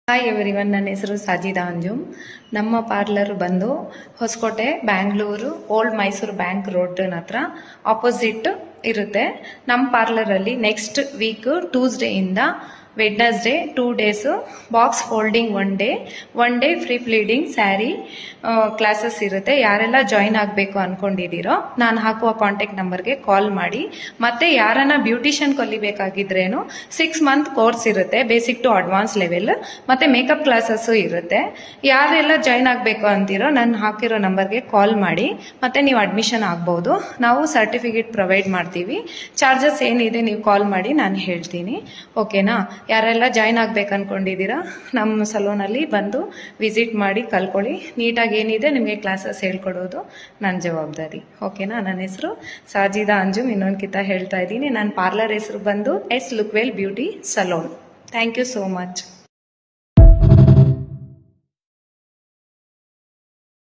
Hi everyone, ನನ್ನ ಹೆಸರು ಸಾಜಿದಾ ಅಂಜುಮ್. ನಮ್ಮ ಪಾರ್ಲರ್ ಬಂದು Hosakote, Bangalore, old Mysore bank road ಹತ್ರ ಆಪೋಸಿಟ್ ಇರುತ್ತೆ. ನಮ್ಮ ಪಾರ್ಲರಲ್ಲಿ ನೆಕ್ಸ್ಟ್ ವೀಕ್ ಟ್ಯೂಸ್ಡೇಯಿಂದ Wednesday 2 days box folding one day free pleating sari classes ಇರುತ್ತೆ. ಯಾರೆಲ್ಲ ಜಾಯಿನ್ ಆಗಬೇಕು ಅನ್ಕೊಂಡಿದ್ದೀರೋ ನಾನು ಹಾಕುವ ಕಾಂಟ್ಯಾಕ್ಟ್ ನಂಬರ್ಗೆ ಕಾಲ್ ಮಾಡಿ. ಮತ್ತೆ ಯಾರನ್ನ ಬ್ಯೂಟಿಷಿಯನ್ ಕಲಿಬೇಕಾಗಿದ್ರೇನು 6 month ಕೋರ್ಸ್ ಇರುತ್ತೆ, ಬೇಸಿಕ್ ಟು ಅಡ್ವಾನ್ಸ್ ಲೆವೆಲ್. ಮತ್ತೆ ಮೇಕಪ್ ಕ್ಲಾಸಸ್ಸು ಇರುತ್ತೆ. ಯಾರೆಲ್ಲ ಜಾಯಿನ್ ಆಗಬೇಕು ಅಂತೀರೋ ನಾನು ಹಾಕಿರೋ ನಂಬರ್ಗೆ ಕಾಲ್ ಮಾಡಿ, ಮತ್ತೆ ನೀವು ಅಡ್ಮಿಷನ್ ಆಗ್ಬೋದು. ನಾವು ಸರ್ಟಿಫಿಕೇಟ್ ಪ್ರೊವೈಡ್ ಮಾಡ್ತೀವಿ. ಚಾರ್ಜಸ್ ಏನಿದೆ ನೀವು ಕಾಲ್ ಮಾಡಿ ನಾನು ಹೇಳ್ತೀನಿ. ಓಕೆನಾ? ಯಾರೆಲ್ಲ ಜಾಯಿನ್ ಆಗ್ಬೇಕು ಅನ್ಕೊಂಡಿದ್ದೀರಾ ನಮ್ಮ ಸಲೂನಲ್ಲಿ ಬಂದು ವಿಸಿಟ್ ಮಾಡಿ ಕಲ್ಕೊಳ್ಳಿ. ನೀಟಾಗಿ ಏನಿದೆ ನಿಮಗೆ ಕ್ಲಾಸಸ್ ಹೇಳ್ಕೊಡೋದು ನನ್ನ ಜವಾಬ್ದಾರಿ. ಓಕೆನಾ? ನನ್ನ ಹೆಸರು ಸಾಜಿದಾ ಅಂಜುಮ್. ಇನ್ನೊಂದ್ಕಿಂತ ಹೇಳ್ತಾ ಇದ್ದೀನಿ, ನನ್ನ ಪಾರ್ಲರ್ ಹೆಸರು ಬಂದು S look well beauty salon. Thank you so much.